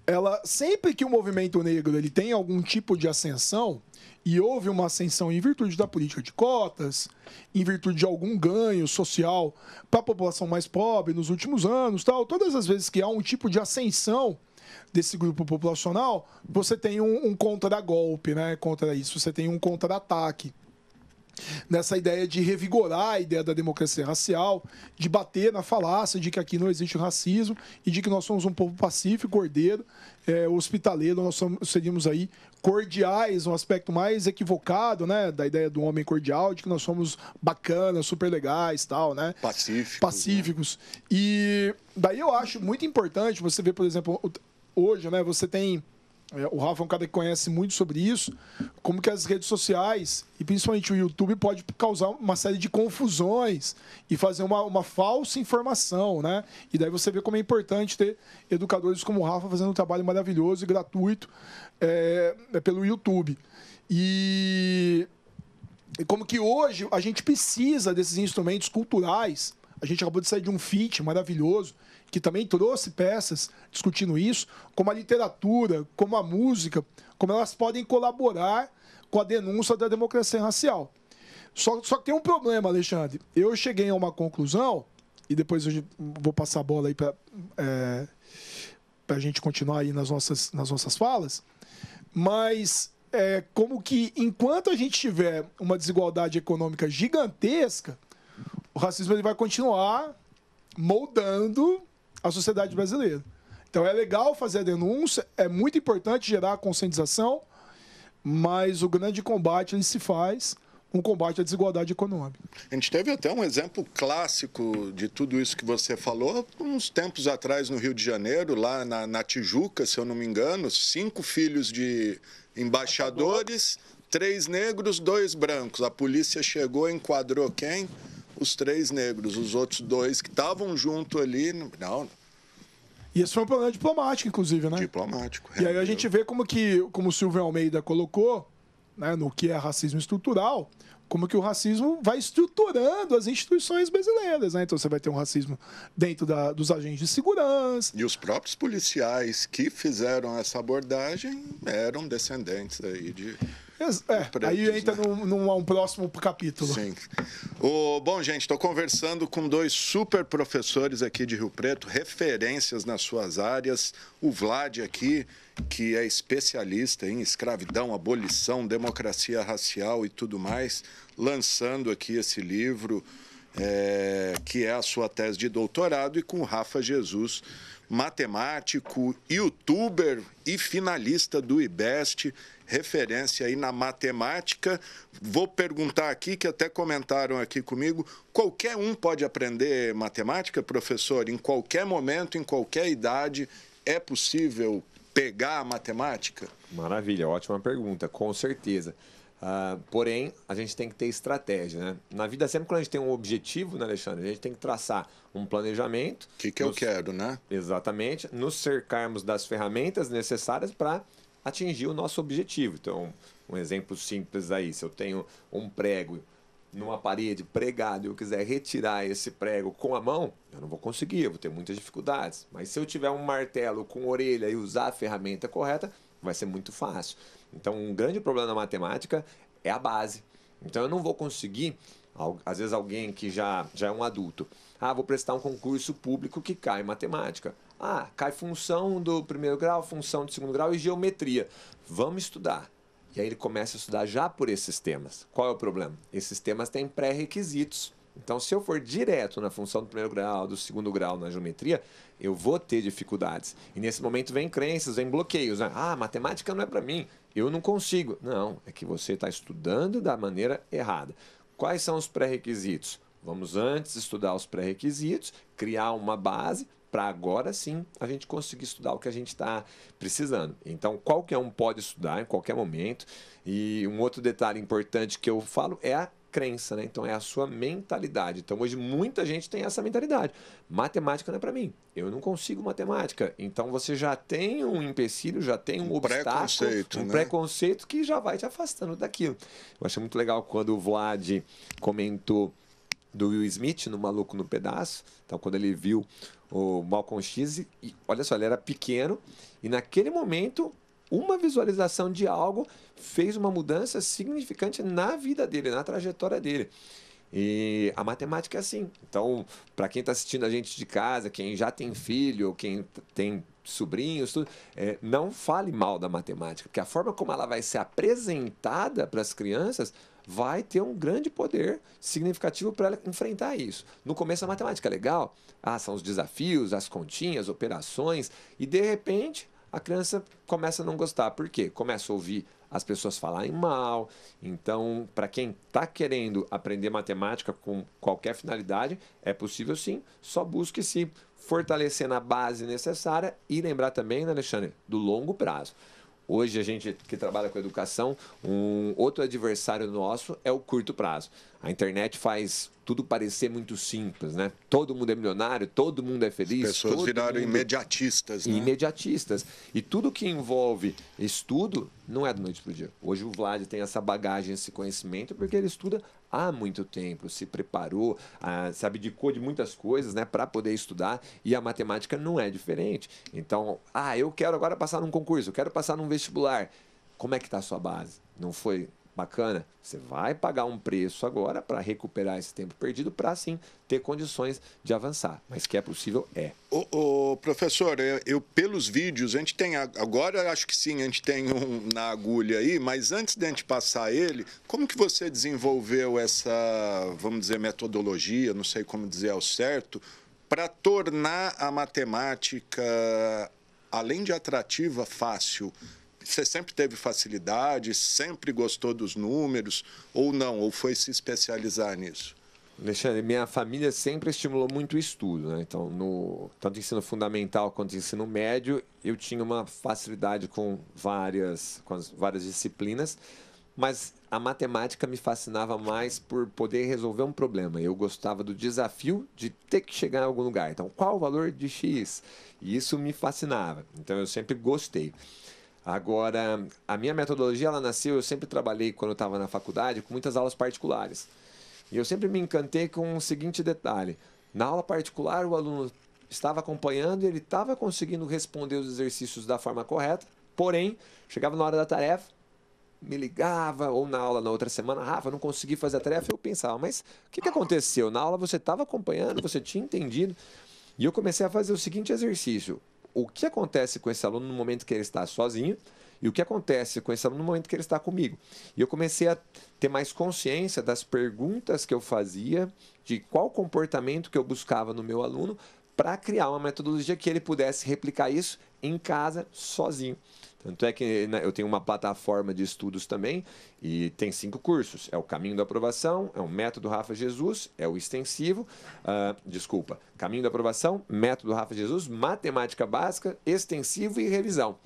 ela, sempre que o movimento negro ele tem algum tipo de ascensão, e houve uma ascensão em virtude da política de cotas, em virtude de algum ganho social para a população mais pobre nos últimos anos, todas as vezes que há um tipo de ascensão desse grupo populacional, você tem um contragolpe, né, contra isso, você tem um contra-ataque. Nessa ideia de revigorar a ideia da democracia racial, de bater na falácia de que aqui não existe racismo e de que nós somos um povo pacífico, ordeiro, hospitaleiro, nós seríamos aí cordiais, um aspecto mais equivocado, né, da ideia do homem cordial, de que nós somos bacanas, super legais, tal, né? Pacíficos. Né? E daí eu acho muito importante você ver, por exemplo, hoje, né, você tem o Rafa é um cara que conhece muito sobre isso, como que as redes sociais, e principalmente o YouTube, pode causar uma série de confusões e fazer uma falsa informação, né? E daí você vê como é importante ter educadores como o Rafa fazendo um trabalho maravilhoso e gratuito pelo YouTube. E como que hoje a gente precisa desses instrumentos culturais. A gente acabou de sair de um feat maravilhoso, que também trouxe peças discutindo isso, como a literatura, como a música, como elas podem colaborar com a denúncia da democracia racial. Só que tem um problema, Alexandre. Eu cheguei a uma conclusão, e depois eu vou passar a bola aí para a gente continuar aí nas nossas falas, mas como que enquanto a gente tiver uma desigualdade econômica gigantesca, o racismo ele vai continuar moldando a sociedade brasileira. Então é legal fazer a denúncia, é muito importante gerar a conscientização, mas o grande combate ele se faz um combate à desigualdade econômica. A gente teve até um exemplo clássico de tudo isso que você falou, uns tempos atrás no Rio de Janeiro, lá na Tijuca, se eu não me engano, 5 filhos de embaixadores, 3 negros, 2 brancos. A polícia chegou e enquadrou quem? Os 3 negros, os outros 2 que estavam junto ali, não. E esse foi um problema diplomático, inclusive, né? Diplomático. E aí a gente vê como o Silvio Almeida colocou, né, no que é racismo estrutural, como que o racismo vai estruturando as instituições brasileiras, né? Então você vai ter um racismo dentro dos agentes de segurança. E os próprios policiais que fizeram essa abordagem eram descendentes aí de... pretos, aí entra, né, num próximo capítulo. Sim. Bom, gente, estou conversando com 2 super professores aqui de Rio Preto, referências nas suas áreas. O Vlad aqui, que é especialista em escravidão, abolição, democracia racial e tudo mais, lançando aqui esse livro, que é a sua tese de doutorado, e com o Rafa Jesus, matemático, youtuber e finalista do IBEST, referência aí na matemática. Vou perguntar aqui, que até comentaram aqui comigo, qualquer um pode aprender matemática, professor? Em qualquer momento, em qualquer idade, é possível pegar a matemática? Maravilha, ótima pergunta, com certeza. Porém, a gente tem que ter estratégia, né? Na vida, sempre quando a gente tem um objetivo, né, Alexandre, a gente tem que traçar um planejamento. O que eu quero, né? Exatamente. Nos cercarmos das ferramentas necessárias para atingir o nosso objetivo. Então, um exemplo simples aí, se eu tenho um prego numa parede pregado e eu quiser retirar esse prego com a mão, eu não vou conseguir, eu vou ter muitas dificuldades. Mas se eu tiver um martelo com orelha e usar a ferramenta correta, vai ser muito fácil. Então, um grande problema na matemática é a base. Então, eu não vou conseguir, às vezes alguém que já é um adulto, vou prestar um concurso público que cai matemática. Cai função do primeiro grau, função do segundo grau e geometria. Vamos estudar. E aí ele começa a estudar já por esses temas. Qual é o problema? Esses temas têm pré-requisitos. Então, se eu for direto na função do primeiro grau, do segundo grau na geometria, eu vou ter dificuldades. E nesse momento vem crenças, vem bloqueios. Né? Matemática não é para mim, eu não consigo. Não, é que você está estudando da maneira errada. Quais são os pré-requisitos? Vamos antes estudar os pré-requisitos, criar uma base, para agora sim a gente conseguir estudar o que a gente está precisando. Então, qualquer um pode estudar em qualquer momento. E um outro detalhe importante que eu falo é a crença, né? Então, é a sua mentalidade. Então, hoje muita gente tem essa mentalidade. Matemática não é para mim. Eu não consigo matemática. Então, você já tem um empecilho, já tem um obstáculo, um preconceito que já vai te afastando daquilo. Eu achei muito legal quando o Vlad comentou do Will Smith no Maluco no Pedaço. Então, quando ele viu o Malcolm X, e olha só, ele era pequeno e naquele momento uma visualização de algo fez uma mudança significante na vida dele, na trajetória dele. E a matemática é assim. Então, para quem está assistindo a gente de casa, quem já tem filho, quem tem sobrinhos, tudo, não fale mal da matemática, porque a forma como ela vai ser apresentada para as crianças vai ter um grande poder significativo para ela enfrentar isso. No começo a matemática é legal, são os desafios, as continhas, operações, e de repente a criança começa a não gostar. Por quê? Começa a ouvir as pessoas falarem mal. Então, para quem está querendo aprender matemática com qualquer finalidade, é possível sim, só busque se fortalecer na base necessária e lembrar também, né, Alexandre, do longo prazo. Hoje, a gente que trabalha com educação, um outro adversário nosso é o curto prazo. A internet faz tudo parecer muito simples, né? Todo mundo é milionário, todo mundo é feliz. As pessoas viraram imediatistas, né? Imediatistas. E tudo que envolve estudo não é da noite para o dia. Hoje o Vlad tem essa bagagem, esse conhecimento, porque ele estuda há muito tempo, se preparou, se abdicou de muitas coisas, né, para poder estudar, e a matemática não é diferente. Então, eu quero agora passar num concurso, eu quero passar num vestibular. Como é que está a sua base? Não foi bacana? Você vai pagar um preço agora para recuperar esse tempo perdido, para sim ter condições de avançar. Mas que é possível, é. Professor, eu pelos vídeos, a gente tem, agora acho que sim, a gente tem um na agulha aí, mas antes de a gente passar ele, como que você desenvolveu essa, vamos dizer, metodologia, não sei como dizer ao certo, para tornar a matemática, além de atrativa, fácil? Você sempre teve facilidade, sempre gostou dos números, ou não? Ou foi se especializar nisso? Alexandre, minha família sempre estimulou muito o estudo, né? Então, tanto ensino fundamental quanto ensino médio, eu tinha uma facilidade com as várias disciplinas, mas a matemática me fascinava mais por poder resolver um problema. Eu gostava do desafio de ter que chegar em algum lugar. Então, qual o valor de X? E isso me fascinava. Então, eu sempre gostei. Agora, a minha metodologia, ela nasceu, eu sempre trabalhei, quando eu estava na faculdade, com muitas aulas particulares. E eu sempre me encantei com o seguinte detalhe. Na aula particular, o aluno estava acompanhando e ele estava conseguindo responder os exercícios da forma correta, porém, chegava na hora da tarefa, me ligava, ou na aula na outra semana, Rafa, não consegui fazer a tarefa, eu pensava, mas o que aconteceu? Na aula você estava acompanhando, você tinha entendido, e eu comecei a fazer o seguinte exercício. O que acontece com esse aluno no momento que ele está sozinho e o que acontece com esse aluno no momento que ele está comigo. E eu comecei a ter mais consciência das perguntas que eu fazia, de qual comportamento que eu buscava no meu aluno, para criar uma metodologia que ele pudesse replicar isso em casa, sozinho. Tanto é que eu tenho uma plataforma de estudos também e tem 5 cursos. É o Caminho da Aprovação, é o Método Rafa Jesus, é o extensivo, Caminho da Aprovação, Método Rafa Jesus, Matemática Básica, extensivo e revisão.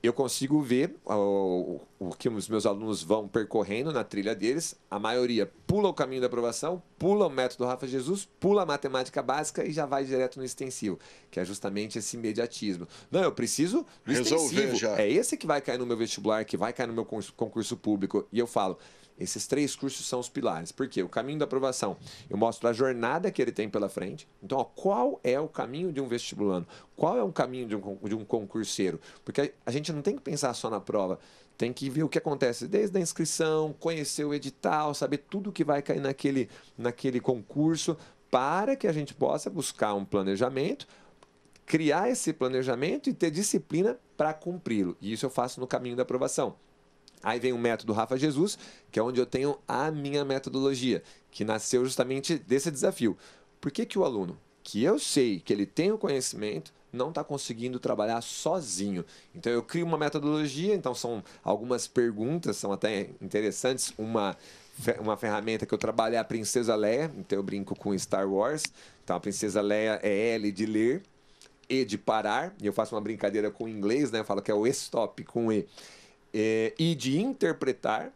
Eu consigo ver o que os meus alunos vão percorrendo na trilha deles. A maioria pula o Caminho da Aprovação, pula o Método Rafa Jesus, pula a Matemática Básica e já vai direto no extensivo, que é justamente esse imediatismo. Não, eu preciso do extensivo. Já. É esse que vai cair no meu vestibular, que vai cair no meu concurso público. E eu falo, esses 3 cursos são os pilares. Por quê? O Caminho da Aprovação, eu mostro a jornada que ele tem pela frente. Então, qual é o caminho de um vestibulando? Qual é o caminho de um concurseiro? Porque a gente não tem que pensar só na prova. Tem que ver o que acontece desde a inscrição, conhecer o edital, saber tudo que vai cair naquele concurso, para que a gente possa buscar um planejamento, criar esse planejamento e ter disciplina para cumpri-lo. E isso eu faço no Caminho da Aprovação. Aí vem o Método Rafa Jesus, que é onde eu tenho a minha metodologia, que nasceu justamente desse desafio. Por que o aluno, que eu sei que ele tem o conhecimento, não está conseguindo trabalhar sozinho? Então eu crio uma metodologia, então são algumas perguntas, são até interessantes. Uma ferramenta que eu trabalho é a Princesa Leia, então eu brinco com Star Wars. Então a Princesa Leia é L de ler, E de parar, e eu faço uma brincadeira com o inglês, né? Eu falo que é o stop com E. I de interpretar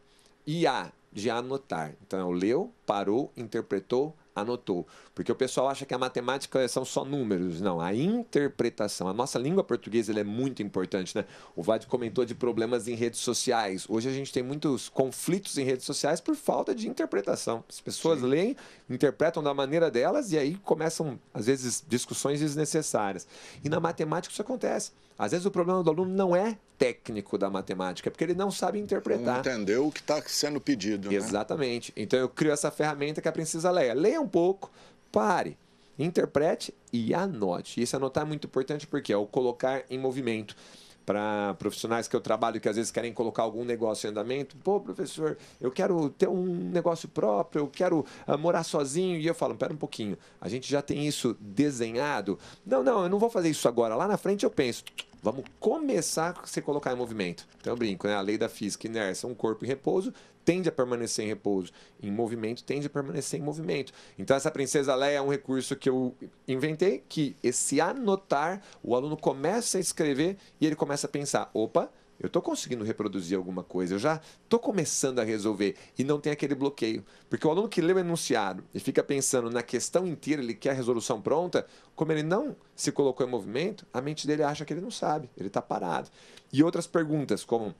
e A de anotar. Então, leu, parou, interpretou, anotou. Porque o pessoal acha que a matemática são só números. Não, a interpretação. A nossa língua portuguesa ela é muito importante, né? O Vlad comentou de problemas em redes sociais. Hoje a gente tem muitos conflitos em redes sociais por falta de interpretação. As pessoas leem, interpretam da maneira delas e aí começam, às vezes, discussões desnecessárias. E na matemática isso acontece. Às vezes o problema do aluno não é técnico da matemática, é porque ele não sabe interpretar. Não entendeu o que está sendo pedido. Exatamente. Né? Então eu crio essa ferramenta que é a Princesa Leia. Leia um pouco, pare, interprete e anote. E esse anotar é muito importante porque é o colocar em movimento. Para profissionais que eu trabalho que às vezes querem colocar algum negócio em andamento, pô, professor, eu quero ter um negócio próprio, eu quero morar sozinho. E eu falo, pera um pouquinho, a gente já tem isso desenhado? Não, eu não vou fazer isso agora, lá na frente eu penso. Vamos começar a se colocar em movimento. Então eu brinco, né? A lei da física, inércia, um corpo em repouso tende a permanecer em repouso. Em movimento tende a permanecer em movimento. Então essa Princesa Leia é um recurso que eu inventei, que esse anotar, o aluno começa a escrever e ele começa a pensar, opa, eu estou conseguindo reproduzir alguma coisa, eu já estou começando a resolver e não tem aquele bloqueio. Porque o aluno que lê o enunciado e fica pensando na questão inteira, ele quer a resolução pronta, como ele não se colocou em movimento, a mente dele acha que ele não sabe, ele está parado. E outras perguntas, como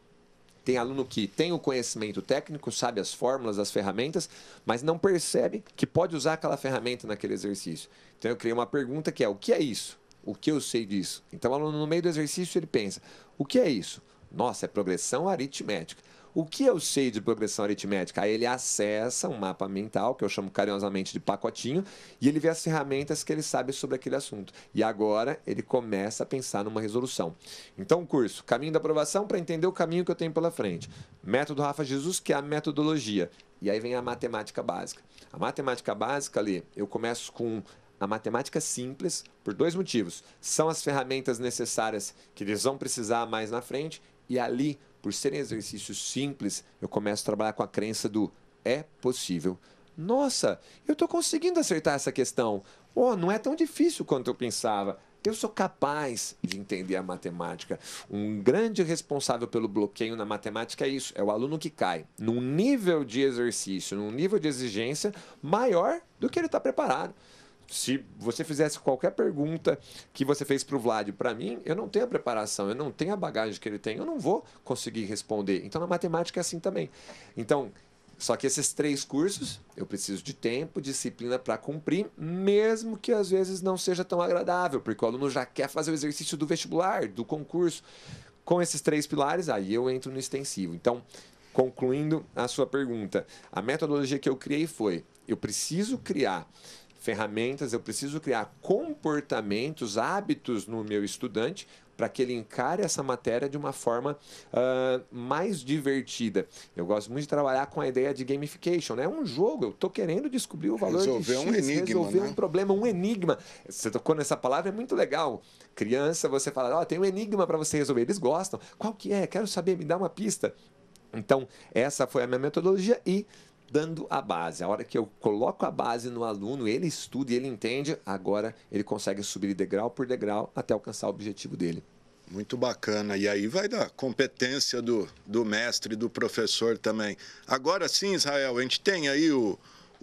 tem aluno que tem o conhecimento técnico, sabe as fórmulas, as ferramentas, mas não percebe que pode usar aquela ferramenta naquele exercício. Então eu criei uma pergunta que é: o que é isso? O que eu sei disso? Então o aluno no meio do exercício ele pensa: o que é isso? Nossa, é progressão aritmética. O que eu sei de progressão aritmética? Aí ele acessa um mapa mental, que eu chamo carinhosamente de pacotinho, e ele vê as ferramentas que ele sabe sobre aquele assunto. E agora ele começa a pensar numa resolução. Então o curso, caminho da aprovação para entender o caminho que eu tenho pela frente. Método Rafa Jesus, que é a metodologia. E aí vem a matemática básica. A matemática básica ali, eu começo com a matemática simples por 2 motivos. São as ferramentas necessárias que eles vão precisar mais na frente, e ali, por serem exercícios simples, eu começo a trabalhar com a crença do é possível. Nossa, eu estou conseguindo acertar essa questão. Oh, não é tão difícil quanto eu pensava. Eu sou capaz de entender a matemática. Um grande responsável pelo bloqueio na matemática é isso, é o aluno que cai num nível de exercício, num nível de exigência maior do que ele está preparado. Se você fizesse qualquer pergunta que você fez para o Vlad, para mim, eu não tenho a preparação, eu não tenho a bagagem que ele tem, eu não vou conseguir responder. Então, na matemática é assim também. Então, só que esses 3 cursos, eu preciso de tempo, disciplina para cumprir, mesmo que às vezes não seja tão agradável, porque o aluno já quer fazer o exercício do vestibular, do concurso. Com esses 3 pilares, aí eu entro no extensivo. Então, concluindo a sua pergunta, a metodologia que eu criei foi: eu preciso criar ferramentas, eu preciso criar comportamentos, hábitos no meu estudante para que ele encare essa matéria de uma forma mais divertida. Eu gosto muito de trabalhar com a ideia de gamification, né? É um jogo, eu estou querendo descobrir o valor resolver de X, um enigma, resolver né? um problema, um enigma. Você tocou nessa palavra, é muito legal. Criança, você fala, tem um enigma para você resolver. Eles gostam. Qual que é? Quero saber, me dá uma pista. Então, essa foi a minha metodologia e dando a base. A hora que eu coloco a base no aluno, ele estuda e ele entende, agora ele consegue subir degrau por degrau até alcançar o objetivo dele. Muito bacana. E aí vai da competência do mestre e do professor também. Agora sim, Israel, a gente tem aí o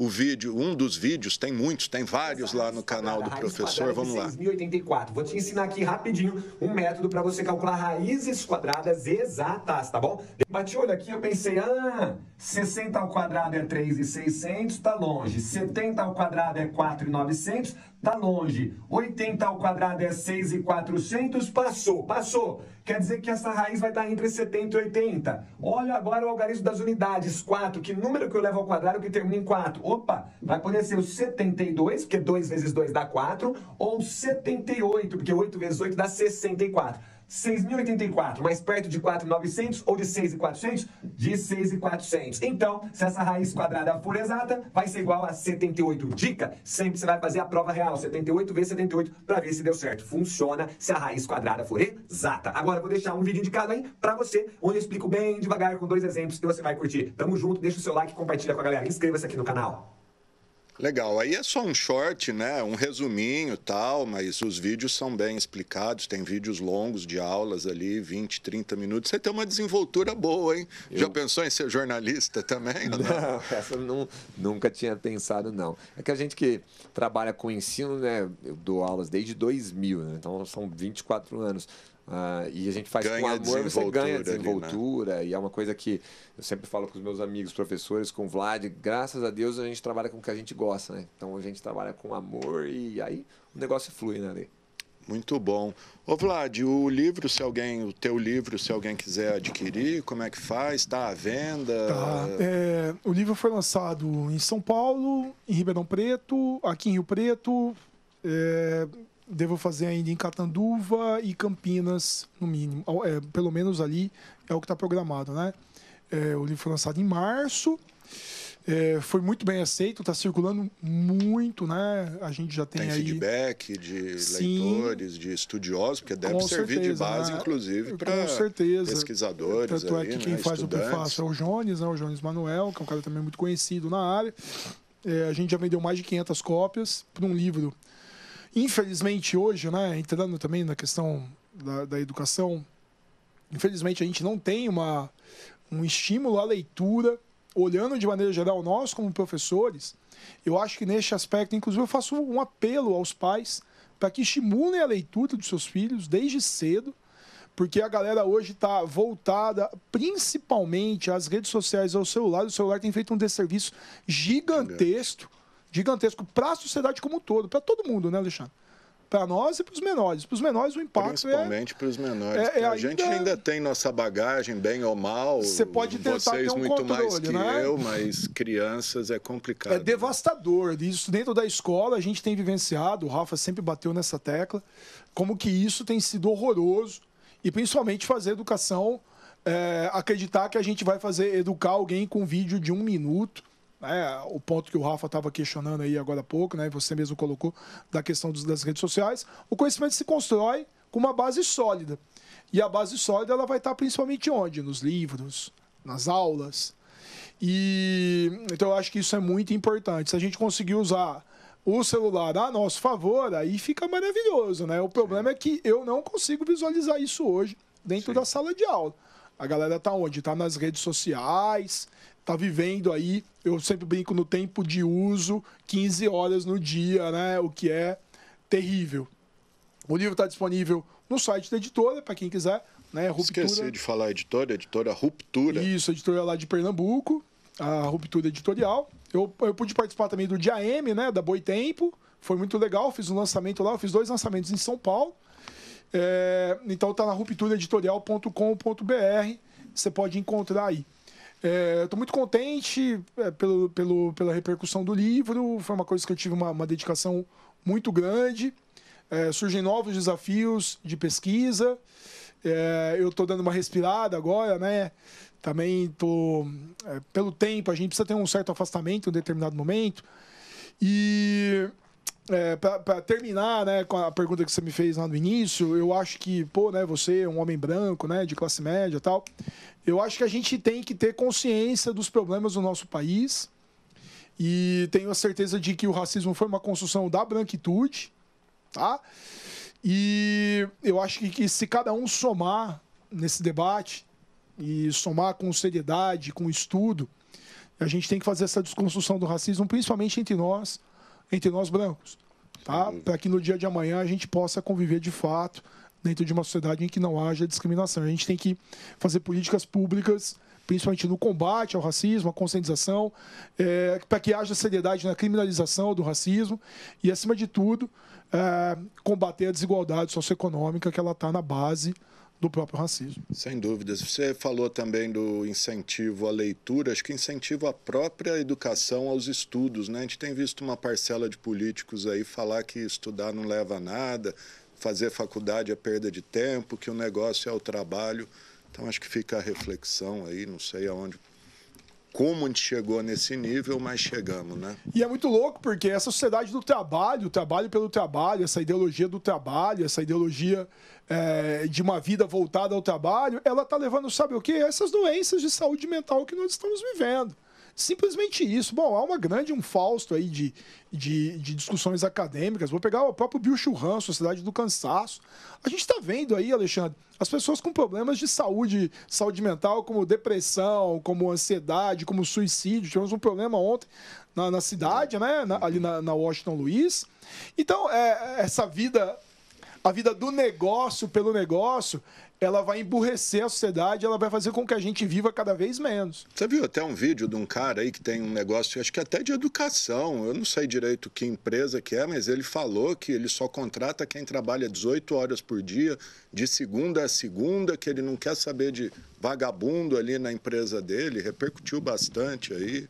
vídeo, um dos vídeos, tem muitos, tem vários lá no canal do professor. Vamos lá. 6.084. Vou te ensinar aqui rapidinho um método para você calcular raízes quadradas exatas, tá bom? Bati o olho aqui, eu pensei, 60 ao quadrado é 3.600, tá longe. 70 ao quadrado é 4.900, tá longe. 80 ao quadrado é 6.400, passou. Quer dizer que essa raiz vai estar entre 70 e 80. Olha agora o algarismo das unidades. 4, que número que eu levo ao quadrado que termina em 4? Opa, vai poder ser o 72, porque 2 vezes 2 dá 4, ou 78, porque 8 vezes 8 dá 64. 6.084, mais perto de 4.900 ou de 6.400? De 6.400. Então, se essa raiz quadrada for exata, vai ser igual a 78. Dica, sempre você vai fazer a prova real, 78 vezes 78, para ver se deu certo. Funciona se a raiz quadrada for exata. Agora, eu vou deixar um vídeo indicado aí para você, onde eu explico bem devagar, com 2 exemplos, que você vai curtir. Tamo junto, deixa o seu like, compartilha com a galera. Inscreva-se aqui no canal. Legal, aí é só um short, né? Um resuminho e tal, mas os vídeos são bem explicados, tem vídeos longos de aulas ali, 20, 30 minutos. Você tem uma desenvoltura boa, hein? Já pensou em ser jornalista também? Não, essa eu nunca tinha pensado, não. É que a gente que trabalha com ensino, né? Eu dou aulas desde 2000, né? Então são 24 anos. E a gente faz com amor, você ganha desenvoltura, ali, né? E é uma coisa que eu sempre falo com os meus amigos professores, com o Vlad, graças a Deus a gente trabalha com o que a gente gosta, né? Então a gente trabalha com amor e aí o negócio flui, né, Ale? Muito bom. Ô Vlad, o teu livro, se alguém quiser adquirir, como é que faz? Está à venda? Tá. O livro foi lançado em São Paulo, em Ribeirão Preto, aqui em Rio Preto, devo fazer ainda em Catanduva e Campinas, no mínimo. Pelo menos ali é o que está programado, né? O livro foi lançado em março. Foi muito bem aceito, está circulando muito, né? A gente já tem aí feedback de leitores, de estudiosos, porque deve servir de base, né? Inclusive, para pesquisadores. Tanto é que quem faz o prefácio é o Jones, né? O Jones Manuel, que é um cara também muito conhecido na área. A gente já vendeu mais de 500 cópias para um livro. Infelizmente, hoje, né? Entrando também na questão da educação, Infelizmente, a gente não tem um estímulo à leitura. Olhando de maneira geral, nós como professores, eu acho que neste aspecto, inclusive, eu faço um apelo aos pais para que estimulem a leitura dos seus filhos desde cedo, porque a galera hoje está voltada principalmente às redes sociais, ao celular. O celular tem feito um desserviço gigantesco para a sociedade como um todo, para todo mundo, né, Alexandre? Para nós e para os menores. Para os menores, o impacto principalmente para os menores. A gente ainda tem nossa bagagem, bem ou mal. Você pode tentar vocês ter um muito controle, mais que né? eu, mas crianças é complicado. É devastador. Isso dentro da escola a gente tem vivenciado, o Rafa sempre bateu nessa tecla, como que isso tem sido horroroso. E principalmente fazer educação, acreditar que a gente vai educar alguém com vídeo de 1 minuto. O ponto que o Rafa estava questionando aí agora há pouco, né? Você mesmo colocou da questão das redes sociais. O conhecimento se constrói com uma base sólida. E a base sólida ela vai estar principalmente onde? Nos livros, nas aulas. Então eu acho que isso é muito importante. Se a gente conseguir usar o celular a nosso favor, aí fica maravilhoso, né? O problema é que eu não consigo visualizar isso hoje dentro da sala de aula. A galera está onde? Está nas redes sociais, está vivendo aí, eu sempre brinco no tempo de uso, 15 horas no dia, né? O que é terrível. O livro está disponível no site da editora, para quem quiser, né? Ruptura. Esqueci de falar editora Ruptura. Isso, editora lá de Pernambuco, a Ruptura Editorial. Eu pude participar também do Dia M, né? Da Boitempo, foi muito legal, fiz um lançamento lá, eu fiz 2 lançamentos em São Paulo. Então está na rupturaeditorial.com.br, você pode encontrar aí. Estou muito contente pela repercussão do livro, foi uma coisa que eu tive uma dedicação muito grande. Surgem novos desafios de pesquisa, eu estou dando uma respirada agora, né? Também estou, pelo tempo, a gente precisa ter um certo afastamento em um determinado momento. E para terminar, né, com a pergunta que você me fez lá no início, eu acho que, né, você é um homem branco, né, de classe média e tal, eu acho que a gente tem que ter consciência dos problemas do nosso país e tenho a certeza de que o racismo foi uma construção da branquitude, tá? E eu acho que se cada um somar nesse debate e somar com seriedade, com estudo, a gente tem que fazer essa desconstrução do racismo, principalmente entre nós brancos, tá? Para que no dia de amanhã a gente possa conviver de fato dentro de uma sociedade em que não haja discriminação. A gente tem que fazer políticas públicas, principalmente no combate ao racismo, a conscientização, para que haja seriedade na criminalização do racismo e, acima de tudo, combater a desigualdade socioeconômica que ela está na base do próprio racismo. Sem dúvidas. Você falou também do incentivo à leitura, acho que incentiva a própria educação aos estudos, né? A gente tem visto uma parcela de políticos aí falar que estudar não leva a nada, fazer faculdade é perda de tempo, que o negócio é o trabalho. Então acho que fica a reflexão aí, não sei aonde, como a gente chegou nesse nível, mas chegamos, né? E é muito louco porque essa sociedade do trabalho, o trabalho pelo trabalho, essa ideologia do trabalho, essa ideologia de uma vida voltada ao trabalho, ela está levando, sabe o quê? Essas doenças de saúde mental que nós estamos vivendo. Simplesmente isso. Bom, há um fausto aí de discussões acadêmicas. Vou pegar o próprio Bill Churran, Sociedade do Cansaço. A gente está vendo aí, Alexandre, as pessoas com problemas de saúde mental, como depressão, como ansiedade, como suicídio. Tivemos um problema ontem na cidade, né? Ali na Washington Luiz. Então, a vida do negócio pelo negócio, ela vai emburrecer a sociedade, ela vai fazer com que a gente viva cada vez menos. Você viu até um vídeo de um cara aí que tem um negócio, acho que até de educação, eu não sei direito que empresa que é, mas ele falou que ele só contrata quem trabalha 18 horas por dia, de segunda a segunda, que ele não quer saber de vagabundo ali na empresa dele, repercutiu bastante aí.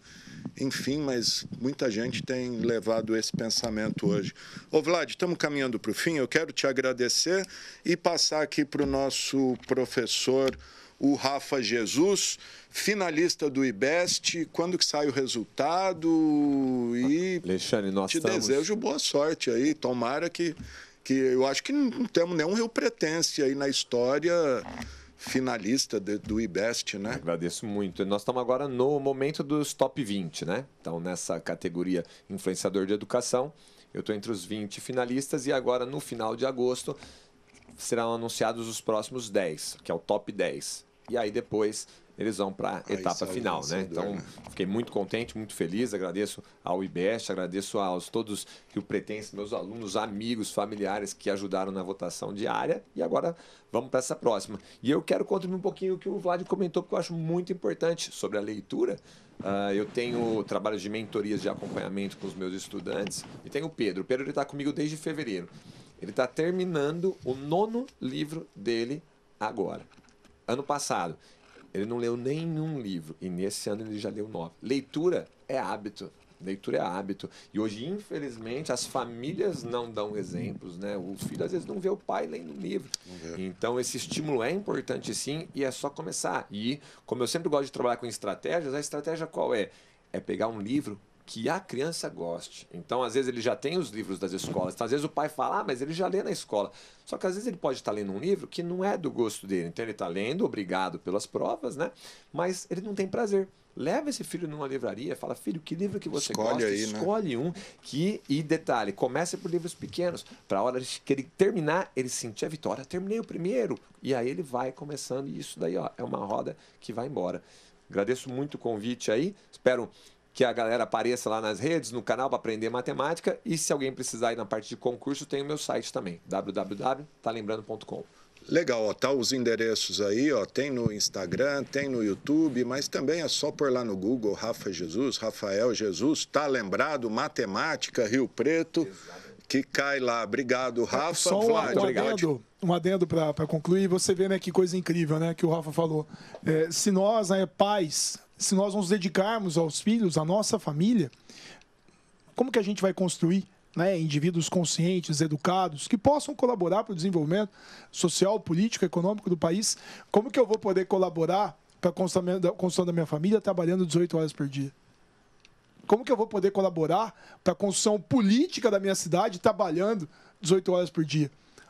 Enfim, mas muita gente tem levado esse pensamento hoje. Ô, Vlad, estamos caminhando para o fim. Eu quero te agradecer e passar aqui para o nosso professor, o Rafa Jesus, finalista do IBEST. Quando que sai o resultado? E Alexandre, nós desejo boa sorte aí. Tomara que eu acho que não temos nenhum Rio Pretense aí na história finalista do IBEST, né? Agradeço muito. Nós estamos agora no momento dos top 20, né? Então, nessa categoria influenciador de educação, eu estou entre os 20 finalistas e agora, no final de agosto, serão anunciados os próximos 10, que é o top 10. E aí depois eles vão para a etapa final, né? Então, fiquei muito contente, muito feliz. Agradeço ao IBEST, agradeço aos todos riopretenses, meus alunos, amigos, familiares que ajudaram na votação diária. E agora vamos para essa próxima. E eu quero contribuir um pouquinho o que o Vlad comentou, porque eu acho muito importante sobre a leitura. Eu tenho trabalho de mentorias de acompanhamento com os meus estudantes. E tenho o Pedro. O Pedro está comigo desde fevereiro. Ele está terminando o 9º livro dele agora. Ano passado. Ele não leu nenhum livro e nesse ano ele já leu 9. Leitura é hábito. Leitura é hábito. E hoje, infelizmente, as famílias não dão exemplos, né? Os filhos às vezes não vê o pai lendo um livro. Então, esse estímulo é importante sim e é só começar. E, como eu sempre gosto de trabalhar com estratégias, a estratégia qual é? É pegar um livro que a criança goste. Então, às vezes, ele já tem os livros das escolas. Então, às vezes, o pai fala, mas ele já lê na escola. Só que, às vezes, ele pode estar lendo um livro que não é do gosto dele. Então, ele está lendo, obrigado pelas provas, né? Mas ele não tem prazer. Leva esse filho numa livraria, fala, filho, que livro que você gosta? Aí, escolhe um. E detalhe, comece por livros pequenos, para a hora que ele terminar, ele sentir a vitória. Terminei o primeiro. E aí ele vai começando. E isso daí, ó, é uma roda que vai embora. Agradeço muito o convite aí. Espero que a galera apareça lá nas redes, no canal, para aprender matemática. E se alguém precisar ir na parte de concurso, tem o meu site também, www.talembrando.com. Legal, ó, tá os endereços aí, ó, tem no Instagram, tem no YouTube, mas também é só pôr lá no Google, Rafa Jesus, Rafael Jesus, tá lembrado, matemática, Rio Preto, que cai lá. Obrigado, Rafa. Só um adendo para concluir, você vê, né, que coisa incrível, né, que o Rafa falou. Se nós, pais, se nós nos dedicarmos aos filhos, à nossa família, como que a gente vai construir, né, indivíduos conscientes, educados, que possam colaborar para o desenvolvimento social, político, econômico do país? Como que eu vou poder colaborar para a construção da minha família trabalhando 18 horas por dia? Como que eu vou poder colaborar para a construção política da minha cidade trabalhando 18 horas por dia?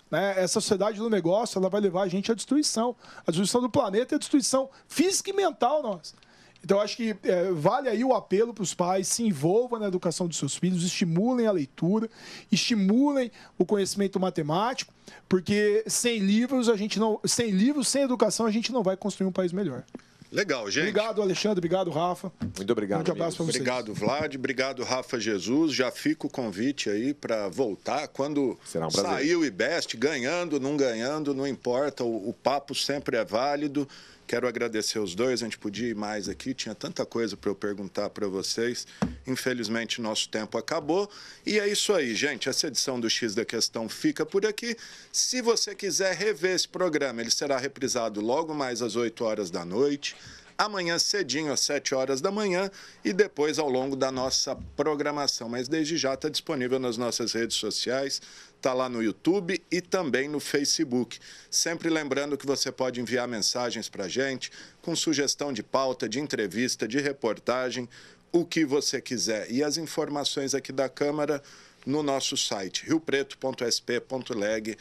Né? Essa sociedade do negócio, ela vai levar a gente à destruição. A destruição do planeta e a destruição física e mental nossa. Então, acho que vale aí o apelo para os pais, se envolvam na educação dos seus filhos, estimulem a leitura, estimulem o conhecimento matemático, porque sem livros, sem educação, a gente não vai construir um país melhor. Legal, gente. Obrigado, Alexandre. Obrigado, Rafa. Muito obrigado. Um abraço para vocês. Obrigado, Vlad. Obrigado, Rafa Jesus. Já fica o convite aí para voltar. Quando sair o IBEST, ganhando, não importa. O papo sempre é válido. Quero agradecer os dois. A gente podia ir mais aqui. Tinha tanta coisa para eu perguntar para vocês. Infelizmente, nosso tempo acabou. E é isso aí, gente. Essa edição do X da Questão fica por aqui. Se você quiser rever esse programa, ele será reprisado logo mais às 8 horas da noite. Amanhã cedinho, às 7 horas da manhã, e depois ao longo da nossa programação. Mas desde já está disponível nas nossas redes sociais, está lá no YouTube e também no Facebook. Sempre lembrando que você pode enviar mensagens para a gente com sugestão de pauta, de entrevista, de reportagem, o que você quiser. E as informações aqui da Câmara no nosso site, riopreto.sp.leg.br.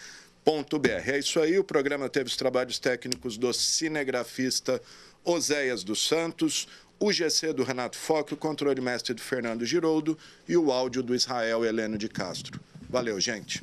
É isso aí, o programa teve os trabalhos técnicos do cinegrafista Oséias dos Santos, o GC do Renato Foque, o controle mestre do Fernando Giroldo e o áudio do Israel Heleno de Castro. Valeu, gente.